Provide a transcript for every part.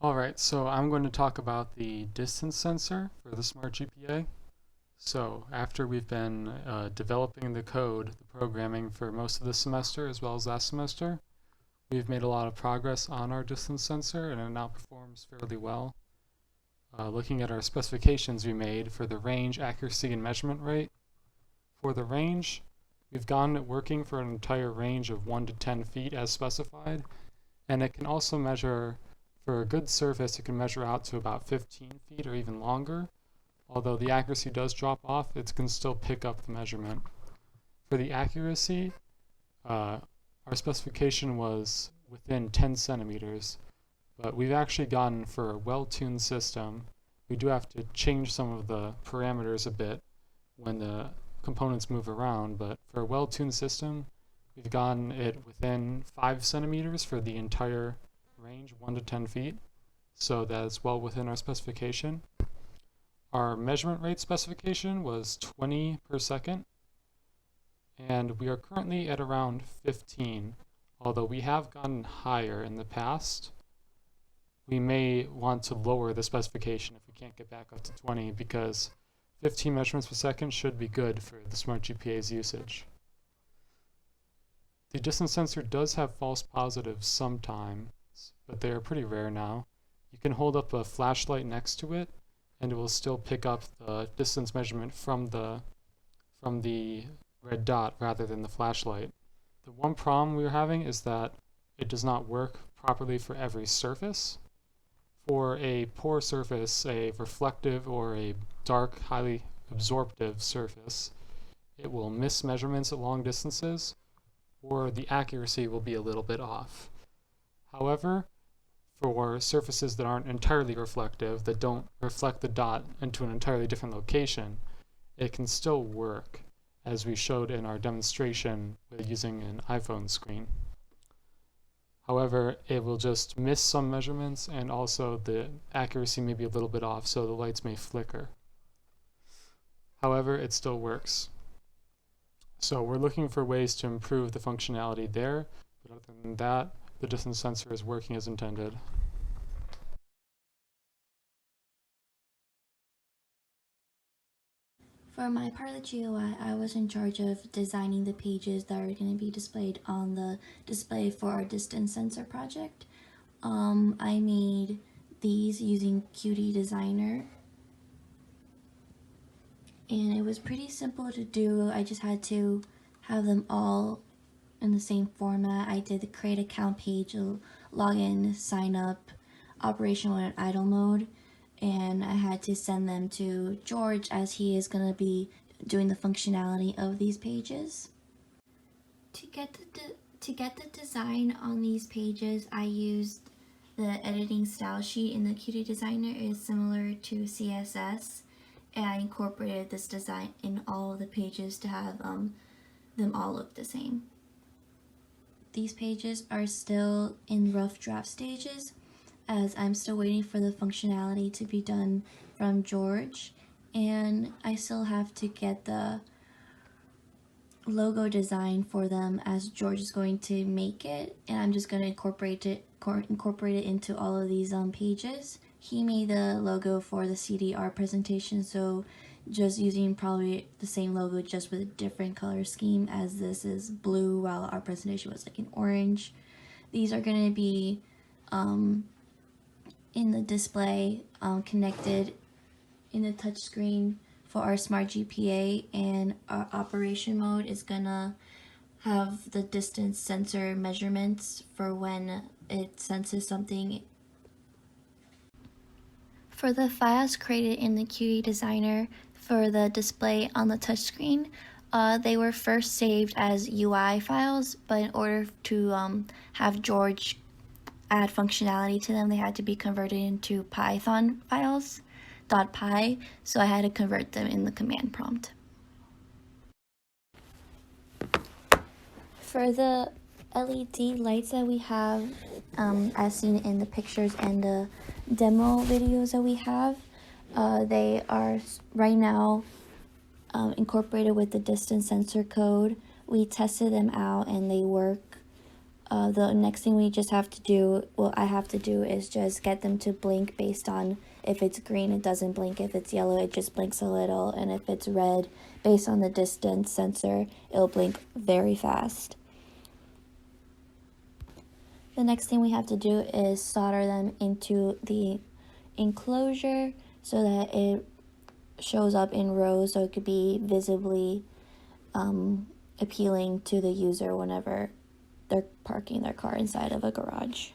Alright, so I'm going to talk about the distance sensor for the Smart GPA. So after we've been developing the code, the programming for most of this semester as well as last semester, we've made a lot of progress on our distance sensor and it now performs fairly well. Looking at our specifications we made for the range, accuracy, and measurement rate. For the range, we've gotten it working for an entire range of 1 to 10 feet as specified, and it can also measure. For a good surface, it can measure out to about 15 feet or even longer. Although the accuracy does drop off, it can still pick up the measurement. For the accuracy, our specification was within 10 centimeters, but we've actually gotten for a well-tuned system. We do have to change some of the parameters a bit when the components move around, but for a well-tuned system, we've gotten it within 5 centimeters for the entire range, 1 to 10 feet, so that's well within our specification. Our measurement rate specification was 20 per second, and we are currently at around 15, although we have gotten higher in the past. We may want to lower the specification if we can't get back up to 20, because 15 measurements per second should be good for the Smart GPA's usage. The distance sensor does have false positives sometimes, but they are pretty rare now. You can hold up a flashlight next to it and it will still pick up the distance measurement from the red dot rather than the flashlight. The one problem we're having is that it does not work properly for every surface. For a poor surface, a reflective or a dark, highly absorptive surface, it will miss measurements at long distances, or the accuracy will be a little bit off. However, for surfaces that aren't entirely reflective, that don't reflect the dot into an entirely different location, it can still work, as we showed in our demonstration with using an iPhone screen. However, it will just miss some measurements, and also the accuracy may be a little bit off, so the lights may flicker. However, it still works. So we're looking for ways to improve the functionality there, but other than that, the distance sensor is working as intended. For my part of the GUI, I was in charge of designing the pages that are going to be displayed on the display for our distance sensor project. I made these using Qt Designer, and it was pretty simple to do. I just had to have them all in the same format. I did the create account page, login, sign up, operational and idle mode, and I had to send them to George as he is going to be doing the functionality of these pages. To get the design on these pages, I used the editing style sheet in the Qt Designer. It is similar to CSS, and I incorporated this design in all of the pages to have them all look the same. These pages are still in rough draft stages, as I'm still waiting for the functionality to be done from George, and I still have to get the logo design for them, as George is going to make it, and I'm just going to incorporate it into all of these pages. He made the logo for the CDR presentation, so just using probably the same logo just with a different color scheme, as this is blue while our presentation was like an orange. These are going to be in the display, connected in the touchscreen for our Smart GPA, and our operation mode is gonna have the distance sensor measurements for when it senses something. For the files created in the Qt Designer for the display on the touchscreen, they were first saved as UI files, but in order to have George add functionality to them, they had to be converted into Python files, .py, so I had to convert them in the command prompt. For the LED lights that we have, as seen in the pictures and the demo videos that we have, they are right now incorporated with the distance sensor code. We tested them out and they work The next thing we just have to do, well, I have to do, is just get them to blink based on if it's green, it doesn't blink. If it's yellow, it just blinks a little. And if it's red, based on the distance sensor, it'll blink very fast. The next thing we have to do is solder them into the enclosure so that it shows up in rows, so it could be visibly appealing to the user whenever they're parking their car inside of a garage.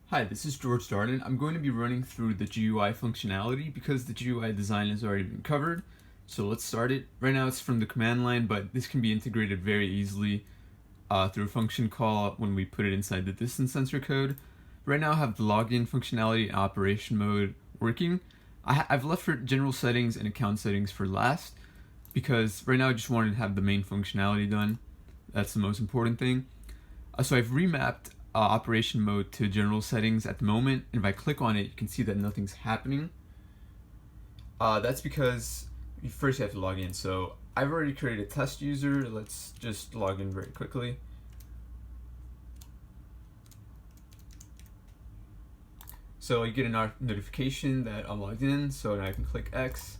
Hi, this is George Darden. I'm going to be running through the GUI functionality because the GUI design has already been covered. So let's start it. Right now it's from the command line, but this can be integrated very easily through a function call when we put it inside the distance sensor code. Right now I have the login functionality and operation mode working. I've left for general settings and account settings for last because right now I just wanted to have the main functionality done. That's the most important thing. So I've remapped operation mode to general settings at the moment, and if I click on it, you can see that nothing's happening. That's because you first have to log in. So I've already created a test user. Let's just log in very quickly. So you get a notification that I'm logged in, so now I can click X.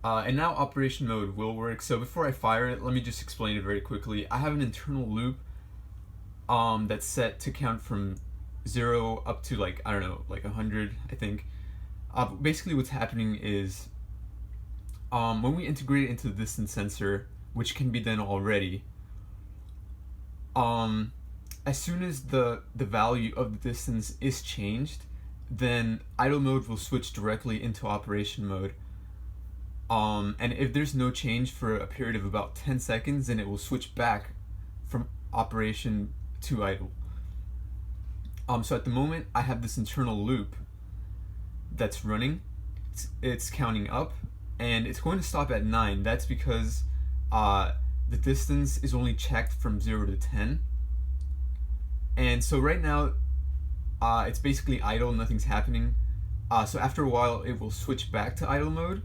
And now operation mode will work. So before I fire it, let me just explain it very quickly. I have an internal loop that's set to count from 0 up to like, I don't know, like 100, I think. Basically what's happening is when we integrate it into the distance sensor, which can be done already, as soon as the value of the distance is changed, then idle mode will switch directly into operation mode. And if there's no change for a period of about 10 seconds, then it will switch back from operation to idle. So at the moment, I have this internal loop that's running. It's counting up, and it's going to stop at 9. That's because the distance is only checked from 0 to 10. And so right now, it's basically idle, nothing's happening. So after a while, it will switch back to idle mode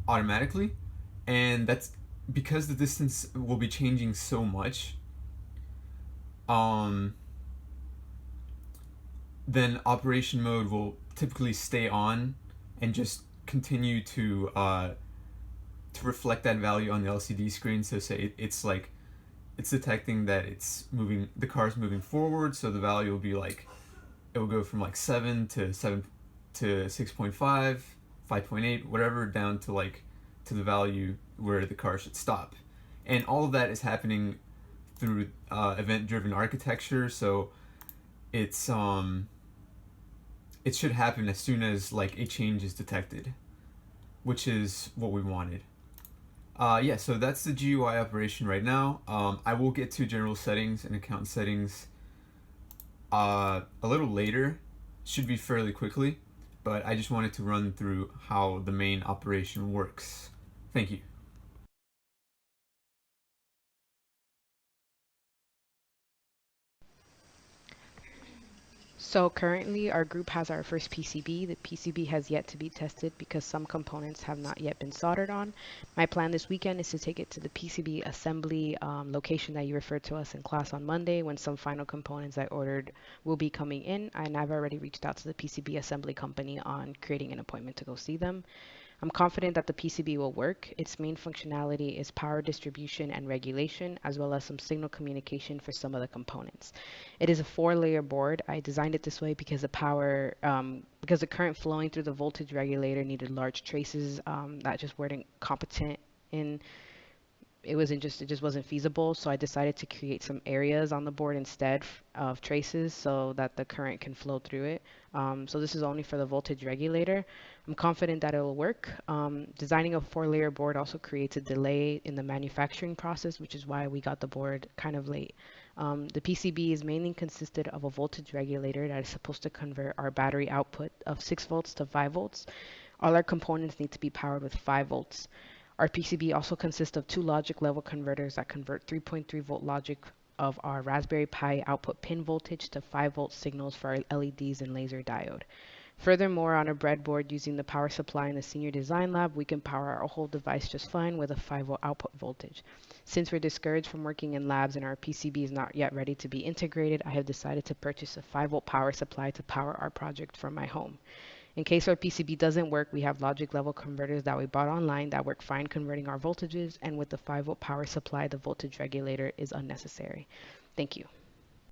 automatically, and that's because the distance will be changing so much. Then operation mode will typically stay on and just continue to reflect that value on the LCD screen. So say it's like it's detecting that it's moving, the car's moving forward, so the value will be like, it will go from like 7 to 6.5, 5.8, whatever, down to like to the value where the car should stop. And all of that is happening through event-driven architecture. So it's it should happen as soon as like a change is detected, which is what we wanted. Yeah, so that's the GUI operation right now. I will get to general settings and account settings a little later. Should be fairly quickly, but I just wanted to run through how the main operation works. Thank you. So currently our group has our first PCB. The PCB has yet to be tested because some components have not yet been soldered on. My plan this weekend is to take it to the PCB assembly location that you referred to us in class on Monday, when some final components I ordered will be coming in. And I've already reached out to the PCB assembly company on creating an appointment to go see them. I'm confident that the PCB will work. Its main functionality is power distribution and regulation, as well as some signal communication for some of the components. It is a 4-layer board. I designed it this way because because the current flowing through the voltage regulator needed large traces that just weren't competent in. It just wasn't feasible. So I decided to create some areas on the board instead of traces so that the current can flow through it. So this is only for the voltage regulator. I'm confident that it will work. Designing a 4-layer board also creates a delay in the manufacturing process, which is why we got the board kind of late. The PCB is mainly consisted of a voltage regulator that is supposed to convert our battery output of 6 volts to 5 volts. All our components need to be powered with 5 volts. Our PCB also consists of 2 logic level converters that convert 3.3 volt logic of our Raspberry Pi output pin voltage to 5 volt signals for our LEDs and laser diode. Furthermore, on a breadboard using the power supply in the senior design lab, we can power our whole device just fine with a 5-volt output voltage. Since we're discouraged from working in labs and our PCB is not yet ready to be integrated, I have decided to purchase a 5-volt power supply to power our project from my home. In case our PCB doesn't work, we have logic level converters that we bought online that work fine converting our voltages, and with the 5-volt power supply, the voltage regulator is unnecessary. Thank you.